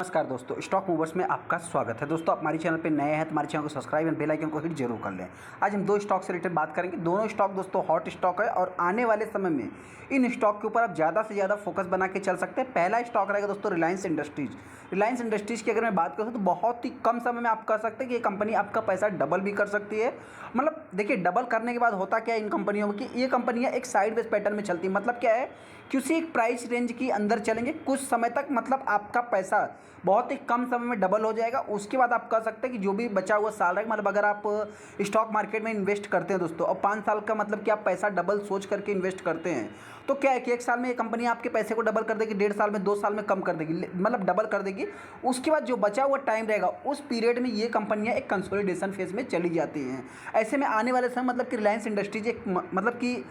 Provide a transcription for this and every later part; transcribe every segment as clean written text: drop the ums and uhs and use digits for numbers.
नमस्कार दोस्तों, stock movers में आपका स्वागत है। दोस्तों, आप हमारे चैनल पे नए हैं तो हमारे चैनल को सब्सक्राइब एंड बेल आइकन को हिट जरूर कर लें। आज हम दो स्टॉक से रिलेटेड बात करेंगे। दोनों स्टॉक दोस्तों हॉट स्टॉक है और आने वाले समय में इन स्टॉक के ऊपर आप ज़्यादा से ज़्यादा फोकस बना के चल सकते हैं। पहला स्टॉक रहेगा दोस्तों रिलायंस इंडस्ट्रीज़। रिलायंस इंडस्ट्रीज़ की अगर मैं बात करूँ तो बहुत ही कम समय में आप कह सकते हैं कि ये कंपनी आपका पैसा डबल भी कर सकती है। मतलब देखिए, डबल करने के बाद होता क्या है इन कंपनियों में कि ये कंपनियाँ एक साइडवेज पैटर्न में चलती हैं। मतलब क्या है कि उसी एक प्राइस रेंज के अंदर चलेंगे कुछ समय तक, मतलब आपका पैसा बहुत ही कम समय में डबल हो जाएगा। उसके बाद आप कह सकते हैं कि जो भी बचा हुआ साल है, मतलब अगर आप स्टॉक मार्केट में इन्वेस्ट करते हैं दोस्तों और 5 साल का मतलब कि आप पैसा डबल सोच करके इन्वेस्ट करते हैं, तो क्या है कि 1 साल में ये कंपनी आपके पैसे को डबल कर देगी, 1.5 साल में, 2 साल में कम कर देगी, मतलब डबल कर देगी। उसके बाद जो बचा हुआ टाइम रहेगा उस पीरियड में ये कंपनियां एक कंसोलिडेशन फेज में चली जाती हैं। ऐसे में आने वाले समय मतलब कि रिलायंस इंडस्ट्रीज एक मतलब कि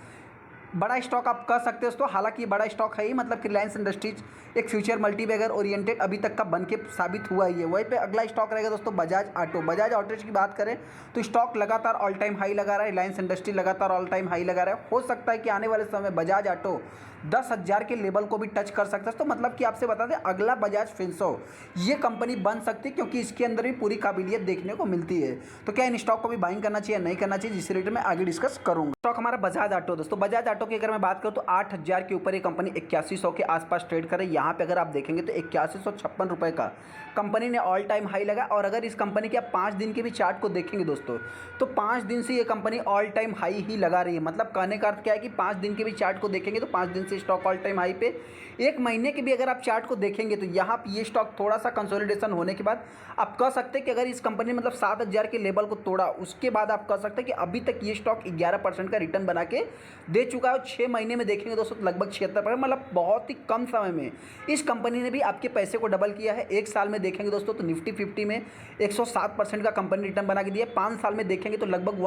बड़ा स्टॉक आप कह सकते हो दोस्तों। हालांकि ये बड़ा स्टॉक है ही, मतलब कि रिलायंस इंडस्ट्रीज एक फ्यूचर मल्टीबैगर ओरिएंटेड अभी तक का बन के साबित हुआ ही है। वहीं पे अगला स्टॉक रहेगा दोस्तों बजाज ऑटो। बजाज ऑटोज की बात करें तो स्टॉक लगातार ऑल टाइम हाई लगा रहा है, रिलायंस इंडस्ट्री लगातार ऑल टाइम हाई लगा रहा है। हो सकता है कि आने वाले समय बजाज ऑटो 10,000 के लेवल को भी टच कर सकता है। तो मतलब कि आपसे बता दें, अगला बजाज फिनसो ये कंपनी बन सकती है, क्योंकि इसके अंदर भी पूरी काबिलियत देखने को मिलती है। तो क्या इन स्टॉक को भी बाइंग करना चाहिए, नहीं करना चाहिए, जिस रिलेटेड मैं आगे डिस्कस करूंगा। स्टॉक हमारा बजाज ऑटो दोस्तों। बजाज ऑटो की अगर मैं बात करूं तो 8,000 के ऊपर ये कंपनी 8100 के आसपास ट्रेड करे। यहाँ पे अगर आप देखेंगे तो 8156 रुपये का कंपनी ने ऑल टाइम हाई लगा। और अगर इस कंपनी के आप 5 दिन के भी चार्ट को देखेंगे दोस्तों, तो 5 दिन से ये कंपनी ऑल टाइम हाई ही लगा रही है। मतलब कहने का अर्थ क्या है कि 5 दिन के भी चार्ट को देखेंगे तो 5 दिन से स्टॉक ऑल टाइम हाई पे। 1 महीने के भी अगर आप चार्ट को देखेंगे तो यहाँ पे ये स्टॉक थोड़ा सा कंसोलिडेशन होने के बाद आप कह सकते हैं कि अगर इस कंपनी ने मतलब 7,000 के लेवल को तोड़ा, उसके बाद आप कह सकते हैं कि अभी तक ये स्टॉक 11% का रिटर्न बना के दे चुका है। 6 महीने में देखेंगे दोस्तों तो लगभग 76%, मतलब बहुत ही कम समय में इस कंपनी ने भी आपके पैसे को डबल किया है। 1 साल में देखेंगे दोस्तों तो निफ्टी 50 में 107% का कंपनी रिटर्न बना के दिया है। 5 साल में देखेंगे तो लगभग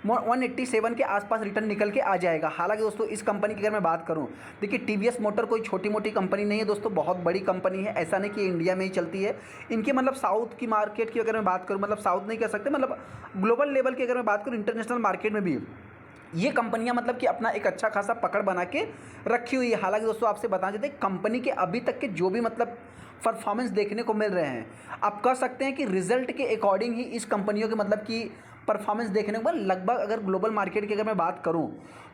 187 के आसपास रिटर्न निकल के आ जाएगा। हालांकि दोस्तों इस कंपनी की अगर मैं बात करूं, देखिए टीवीएस मोटर कोई छोटी मोटी कंपनी नहीं है दोस्तों, बहुत बड़ी कंपनी है। ऐसा नहीं कि इंडिया में ही चलती है। इनके मतलब साउथ की मार्केट की अगर मैं बात करूं, मतलब साउथ नहीं कह सकते, मतलब ग्लोबल लेवल की अगर मैं बात करूं, इंटरनेशनल मार्केट में भी ये कंपनियां मतलब कि अपना एक अच्छा खासा पकड़ बना के रखी हुई है। हालांकि दोस्तों आपसे बता देते हैं, कंपनी के अभी तक के जो भी मतलब परफॉर्मेंस देखने को मिल रहे हैं, आप कह सकते हैं कि रिजल्ट के अकॉर्डिंग ही इस कंपनियों के मतलब कि परफॉर्मेंस देखने को लगभग, अगर ग्लोबल मार्केट की अगर मैं बात करूं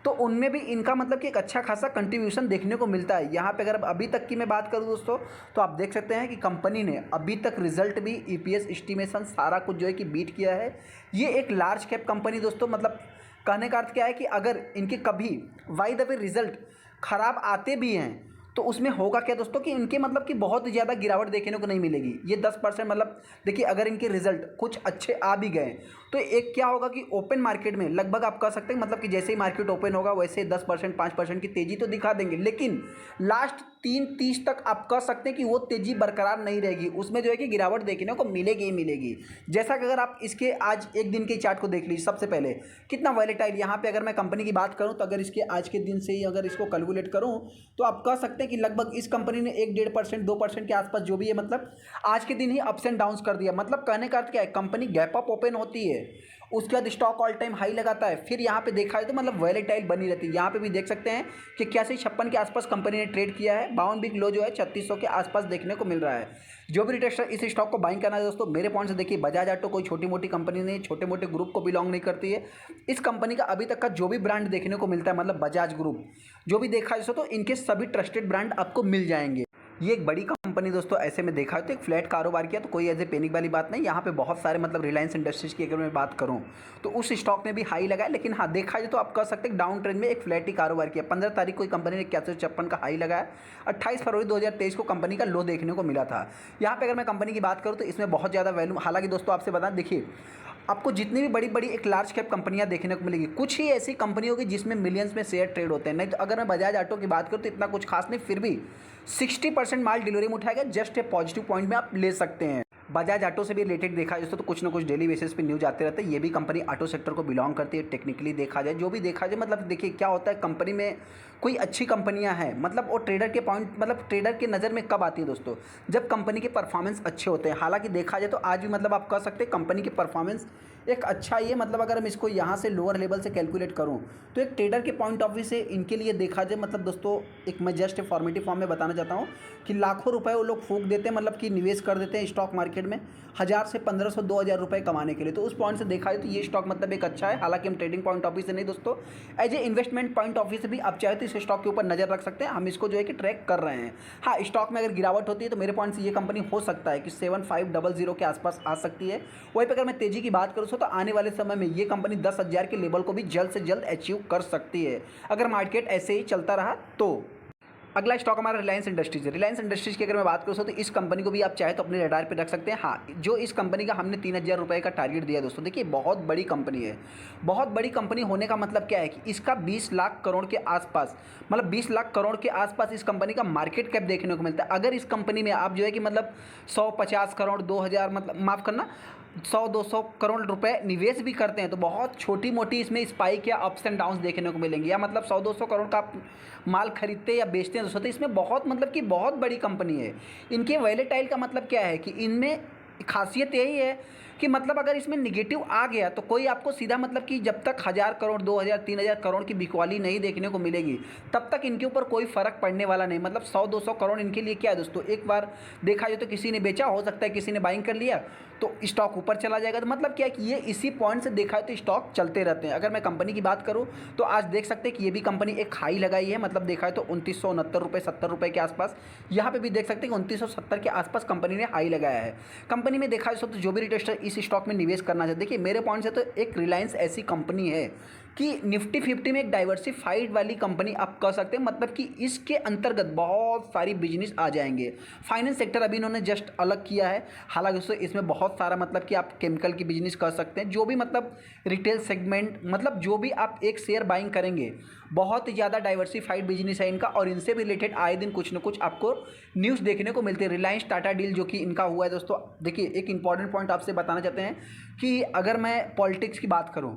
तो उनमें भी इनका मतलब कि एक अच्छा खासा कंट्रीब्यूशन देखने को मिलता है। यहाँ पे अगर अभी तक की मैं बात करूं दोस्तों, तो आप देख सकते हैं कि कंपनी ने अभी तक रिजल्ट भी, ईपीएस एस्टिमेशन सारा कुछ जो है कि बीट किया है। ये एक लार्ज कैप कंपनी दोस्तों, मतलब कहने का अर्थ क्या है कि अगर इनके कभी बाय द वे रिजल्ट खराब आते भी हैं तो उसमें होगा क्या दोस्तों कि इनके मतलब कि बहुत ज़्यादा गिरावट देखने को नहीं मिलेगी। ये 10%, मतलब देखिए अगर इनके रिजल्ट कुछ अच्छे आ भी गए तो एक क्या होगा कि ओपन मार्केट में लगभग आप कह सकते हैं मतलब कि जैसे ही मार्केट ओपन होगा वैसे 10% 5% की तेज़ी तो दिखा देंगे, लेकिन लास्ट 3:30 तक आप कह सकते हैं कि वो तेज़ी बरकरार नहीं रहेगी। उसमें जो है कि गिरावट देखने को मिलेगी ही मिलेगी। जैसा कि अगर आप इसके आज एक दिन के चार्ट को देख लीजिए, सबसे पहले कितना वॉलेटाइल। यहाँ पे अगर मैं कंपनी की बात करूँ तो अगर इसके आज के दिन से ही अगर इसको कैलकुलेट करूँ तो आप कह सकते हैं कि लगभग इस कंपनी ने 1-1.5% 2% के आसपास जो भी है, मतलब आज के दिन ही अप्स एंड डाउन्स कर दिया। मतलब कहने का अर्थ क्या है, कंपनी गैप अप ओपन होती है, उसके बाद स्टॉक ऑल टाइम हाई लगाता है, फिर यहाँ पे देखा जाए तो मतलब वॉलेटाइल बनी रहती है। यहाँ पे भी देख सकते हैं कि 81-56 के आसपास कंपनी ने ट्रेड किया है। 52 वीक लो जो है 3600 के आसपास देखने को मिल रहा है। जो भी रिटेलर इस स्टॉक को बाइंग करना है दोस्तों, मेरे पॉइंट से देखिए, बजाज ऑटो कोई छोटी मोटी कंपनी नहीं, छोटे मोटे ग्रुप को बिलोंग नहीं करती है। इस कंपनी का अभी तक का जो भी ब्रांड देखने को मिलता है, मतलब बजाज ग्रुप जो भी देखा है तो इनके सभी ट्रस्टेड ब्रांड आपको मिल जाएंगे। ये एक बड़ी कंपनी दोस्तों, ऐसे में देखा है तो एक फ्लैट कारोबार किया तो कोई ऐसे पैनिक वाली बात नहीं। यहाँ पे बहुत सारे मतलब रिलायंस इंडस्ट्रीज की अगर मैं बात करूँ तो उस स्टॉक ने भी हाई लगाया, लेकिन हाँ देखा जाए तो आप कह सकते हैं डाउन ट्रेंड में एक फ्लैट ही कारोबार किया। 15 तारीख को कंपनी ने 8156 का हाई लगाया। 28 फरवरी 2023 को कंपनी का लो देखने को मिला था। यहाँ पे अगर मैं कंपनी की बात करूँ तो इसमें बहुत ज़्यादा वैल्यू, हालांकि दोस्तों आपसे बता देखिए, आपको जितनी भी बड़ी बड़ी एक लार्ज कैप कंपनियां देखने को मिलेगी, कुछ ही ऐसी कंपनी होगी जिसमें मिलियंस में शेयर ट्रेड होते हैं। नहीं तो अगर मैं बजाज ऑटो की बात करूँ तो इतना कुछ खास नहीं, फिर भी 60% माल डिलीवरी में उठाएगा, जस्ट ए पॉजिटिव पॉइंट में आप ले सकते हैं। बजाज ऑटो से भी रिलेटेड देखा जाए तो कुछ ना कुछ डेली बेसिस पे न्यूज़ आते रहते हैं। ये भी कंपनी ऑटो सेक्टर को बिलोंग करती है। टेक्निकली देखा जाए, जो भी देखा जाए, मतलब देखिए क्या होता है, कंपनी में कोई अच्छी कंपनियां हैं, मतलब वो ट्रेडर के पॉइंट, मतलब ट्रेडर के नज़र में कब आती है दोस्तों, जब कंपनी के परफॉर्मेंस अच्छे होते हैं। हालांकि देखा जाए तो आज भी मतलब आप कह सकते हैं कंपनी के परफॉर्मेंस एक अच्छा ये मतलब अगर हम इसको यहाँ से लोअर लेवल से कैलकुलेट करूँ तो एक ट्रेडर के पॉइंट ऑफ व्यू से इनके लिए देखा जाए मतलब दोस्तों एक मैं जस्ट फॉर्मेटिव फॉर्म में बताना चाहता हूँ कि लाखों रुपए वो लोग फूंक देते हैं, मतलब कि निवेश कर देते हैं स्टॉक मार्केट में 1000 से 1500 2000 रुपए कमाने के लिए। तो उस पॉइंट से देखा जाए तो ये स्टॉक मतलब एक अच्छा है। हालांकि हम ट्रेडिंग पॉइंट ऑफ व्यू से नहीं दोस्तों, as a investment point of view से भी आप चाहे तो इस स्टॉक के ऊपर नजर रख सकते हैं। हम इसको जो है कि ट्रैक कर रहे हैं। हाँ, स्टॉक में अगर गिरावट होती है तो मेरे पॉइंट से ये कंपनी हो सकता है कि 7500 के आसपास आ सकती है। वहीं पर अगर मैं तेजी की बात करूँ तो आने वाले समय में ये कंपनी 10,000 के लेवल को भी जल्द से जल्द अचीव कर सकती है अगर मार्केट ऐसे ही चलता रहा तो। अगला स्टॉक हमारा रिलायंस इंडस्ट्रीज है। रिलायंस इंडस्ट्रीज की अगर मैं बात करूँ तो इस कंपनी को भी आप चाहे तो अपने रडार पे रख सकते हैं। हाँ, जो इस कंपनी का हमने 3000 रुपये का टारगेट दिया दोस्तों, देखिए बहुत बड़ी कंपनी है। बहुत बड़ी कंपनी होने का मतलब क्या है कि इसका 20 लाख करोड़ के आसपास, मतलब 20 लाख करोड़ के आसपास इस कंपनी का मार्केट कैप देखने को मिलता है। अगर इस कंपनी में आप जो है कि मतलब 150 करोड़ 2000 मतलब माफ़ करना 100-200 करोड़ रुपए निवेश भी करते हैं तो बहुत छोटी मोटी इसमें स्पाइक या अप्स एंड डाउन्स देखने को मिलेंगे। या मतलब 100-200 करोड़ का आप माल खरीदते या बेचते हैं दोस्तों तो इसमें बहुत मतलब कि बहुत बड़ी कंपनी है। इनके वैलेटाइल का मतलब क्या है कि इनमें खासियत यही है कि मतलब अगर इसमें निगेटिव आ गया तो कोई आपको सीधा मतलब कि जब तक 1000 करोड़ 2000 3000 करोड़ की बिकवाली नहीं देखने को मिलेगी तब तक इनके ऊपर कोई फ़र्क पड़ने वाला नहीं। मतलब 100-200 करोड़ इनके लिए क्या है दोस्तों, एक बार देखा जाए तो किसी ने बेचा, हो सकता है किसी ने बाइंग कर लिया तो स्टॉक ऊपर चला जाएगा। तो मतलब क्या है कि ये इसी पॉइंट से देखा है तो स्टॉक चलते रहते हैं। अगर मैं कंपनी की बात करूँ तो आज देख सकते हैं कि ये भी कंपनी एक हाई लगाई है, मतलब देखा है तो 2969 रुपये 70 रुपये के आसपास। यहाँ पे भी देख सकते हैं कि 2970 के आसपास कंपनी ने हाई लगाया है। कंपनी में देखा जाए तो जो भी रिटेस्टर इस स्टॉक में निवेश करना चाहते, देखिए मेरे पॉइंट से तो एक रिलायंस ऐसी कंपनी है कि निफ्टी 50 में एक डाइवर्सिफाइड वाली कंपनी आप कह सकते हैं। मतलब कि इसके अंतर्गत बहुत सारी बिजनेस आ जाएंगे। फाइनेंस सेक्टर अभी इन्होंने जस्ट अलग किया है। हालांकि दोस्तों इसमें बहुत सारा मतलब कि आप केमिकल की बिजनेस कर सकते हैं, जो भी मतलब रिटेल सेगमेंट, मतलब जो भी आप एक शेयर बाइंग करेंगे बहुत ही ज़्यादा डाइवर्सिफाइड बिजनेस है इनका। और इनसे भी रिलेटेड आए दिन कुछ ना कुछ आपको न्यूज़ देखने को मिलती है। रिलायंस टाटा डील जो कि इनका हुआ है दोस्तों, देखिए एक इंपॉर्टेंट पॉइंट आपसे बताना चाहते हैं कि अगर मैं पॉलिटिक्स की बात करूं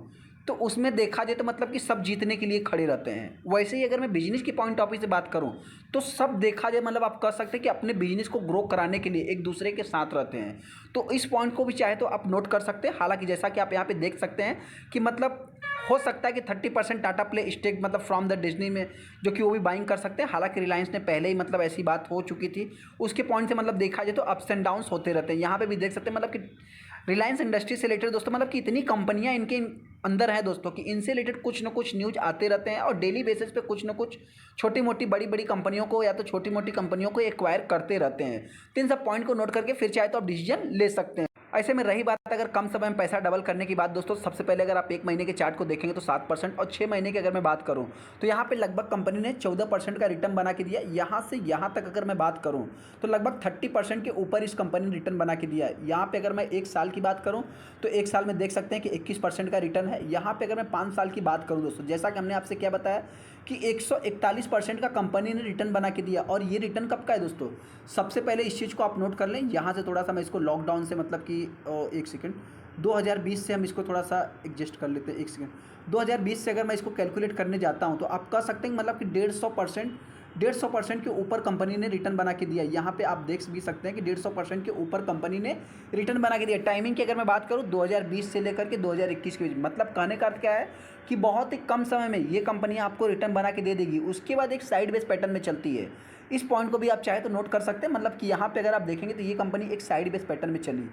तो उसमें देखा जाए तो मतलब कि सब जीतने के लिए खड़े रहते हैं। वैसे ही अगर मैं बिजनेस की पॉइंट ऑफ व्यू से बात करूं तो सब देखा जाए मतलब आप कह सकते हैं कि अपने बिजनेस को ग्रो कराने के लिए एक दूसरे के साथ रहते हैं। तो इस पॉइंट को भी चाहे तो आप नोट कर सकते हैं। हालांकि जैसा कि आप यहाँ पे देख सकते हैं कि मतलब हो सकता है कि 30% टाटा प्ले स्टेक मतलब फ्रॉम द डिज्नी में जो कि वो भी बाइंग कर सकते हैं। हालांकि रिलायंस ने पहले ही मतलब ऐसी बात हो चुकी थी, उसके पॉइंट से मतलब देखा जाए तो अप्स एंड डाउन्स होते रहते हैं। यहाँ पे भी देख सकते हैं मतलब कि रिलायंस इंडस्ट्री से रिलेटेड दोस्तों मतलब कि इतनी कंपनियां इनके अंदर हैं दोस्तों कि इनसे रिलेटेड कुछ ना कुछ न्यूज़ आते रहते हैं और डेली बेसिस पे कुछ ना कुछ छोटी मोटी बड़ी बड़ी कंपनियों को या तो छोटी मोटी कंपनियों को एक्वायर करते रहते हैं। तो इन सब पॉइंट को नोट करके फिर चाहे तो आप डिसीजन ले सकते हैं। ऐसे में रही बात अगर कम समय में पैसा डबल करने की बात दोस्तों, सबसे पहले अगर आप 1 महीने के चार्ट को देखेंगे तो 7% और 6 महीने की अगर मैं बात करूं तो यहाँ पे लगभग कंपनी ने 14% का रिटर्न बना के दिया। यहाँ से यहाँ तक अगर मैं बात करूं तो लगभग 30% के ऊपर इस कंपनी ने रिटर्न बना के दिया है। यहाँ पे अगर मैं 1 साल की बात करूँ तो 1 साल में देख सकते हैं कि 21% का रिटर्न है। यहाँ पर अगर मैं 5 साल की बात करूँ दोस्तों, जैसा कि हमने आपसे क्या बताया कि 141% का कंपनी ने रिटर्न बना के दिया। और ये रिटर्न कब का है दोस्तों, सबसे पहले इस चीज़ को आप नोट कर लें। यहाँ से थोड़ा सा मैं इसको लॉकडाउन से मतलब कि एक सेकंड 2020 से हम इसको थोड़ा सा एडजस्ट कर लेते हैं। एक सेकंड 2020 से अगर मैं इसको कैलकुलेट करने जाता हूँ तो आप कह सकते हैं मतलब कि 150% के ऊपर कंपनी ने रिटर्न बना के दिया। यहाँ पे आप देख भी सकते हैं कि 150% के ऊपर कंपनी ने रिटर्न बना के दिया। टाइमिंग की अगर मैं बात करूँ 2020 से लेकर के 2021 के बीच, मतलब कहने का अर्थ क्या है कि बहुत ही कम समय में ये कंपनियाँ आपको रिटर्न बना के दे देगी। उसके बाद एक साइड बेस पैटर्न में चलती है। इस पॉइंट को भी आप चाहे तो नोट कर सकते हैं। मतलब कि यहाँ पे अगर आप देखेंगे तो ये कंपनी एक साइड बेस पैटर्न में चली,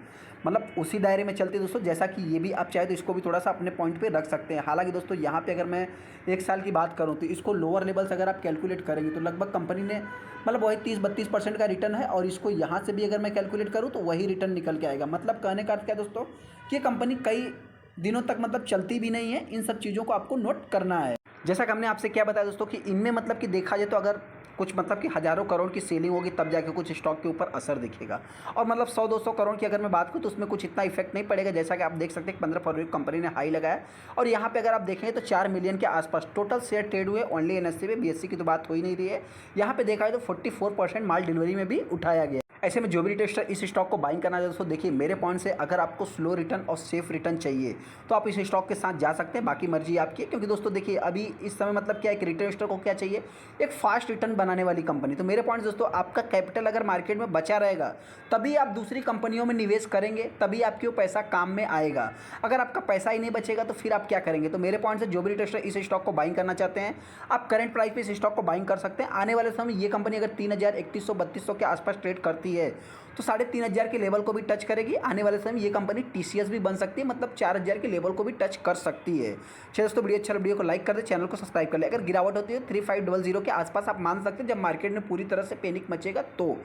मतलब उसी दायरे में चलती है दोस्तों। जैसा कि ये भी आप चाहे तो इसको भी थोड़ा सा अपने पॉइंट पे रख सकते हैं। हालांकि दोस्तों यहाँ पे अगर मैं 1 साल की बात करूँ तो इसको लोअर लेवल से अगर आप कैलकुलेट करेंगे तो लगभग कंपनी ने मतलब वही 30-32% का रिटर्न है। और इसको यहाँ से भी अगर मैं कैलकुलेट करूँ तो वही रिटर्न निकल के आएगा। मतलब कहने का अर्थ क्या है दोस्तों कि ये कंपनी कई दिनों तक मतलब चलती भी नहीं है। इन सब चीज़ों को आपको नोट करना है। जैसा कि हमने आपसे क्या बताया दोस्तों कि इनमें मतलब कि देखा जाए तो अगर कुछ मतलब कि हज़ारों करोड़ की सेलिंग होगी तब जाके कुछ स्टॉक के ऊपर असर दिखेगा। और मतलब 100-200 करोड़ की अगर मैं बात करूँ तो उसमें कुछ इतना इफेक्ट नहीं पड़ेगा। जैसा कि आप देख सकते हैं 15 फरवरी को कंपनी ने हाई लगाया और यहाँ पे अगर आप देखेंगे तो 4 मिलियन के आसपास टोटल शेयर ट्रेड हुए ओनली एनएससी में। बीएससी की तो बात हो ही नहीं रही है। यहाँ पे देखा जाए तो 44% माल डिलीवरी में भी उठाया गया। ऐसे में जो भी रिटेलर इस स्टॉक को बाइंग करना है दोस्तों, देखिए मेरे पॉइंट से अगर आपको स्लो रिटर्न और सेफ रिटर्न चाहिए तो आप इस स्टॉक के साथ जा सकते हैं, बाकी मर्जी आपकी है। क्योंकि दोस्तों देखिए अभी इस समय मतलब क्या है कि रिटेल इन्वेस्टर को क्या चाहिए, एक फास्ट रिटर्न बनाने वाली कंपनी। तो मेरे पॉइंट दोस्तों, आपका कैपिटल अगर मार्केट में बचा रहेगा तभी आप दूसरी कंपनियों में निवेश करेंगे, तभी आपके वो पैसा काम में आएगा। अगर आपका पैसा ही नहीं बचेगा तो फिर आप क्या करेंगे। तो मेरे पॉइंट से जो भी रिटेलर इस स्टॉक को बाइंग करना चाहते हैं, आप करंट प्राइस पे इस स्टॉक को बाइंग कर सकते हैं। आने वाले समय में ये कंपनी अगर 3000, 3100, 3200 के आसपास ट्रेड करती है तो 3500 के लेवल को भी टच करेगी। आने वाले समय ये कंपनी टीसीएस भी बन सकती है, मतलब 4000 के लेवल को भी टच कर सकती है। चलिए दोस्तों, वीडियो अच्छा, वीडियो को लाइक कर दे, चैनल को सब्सक्राइब कर ले। अगर गिरावट होती है 3500 के आसपास आप मान सकते हैं, जब मार्केट में पूरी तरह से पैनिक मचेगा तो।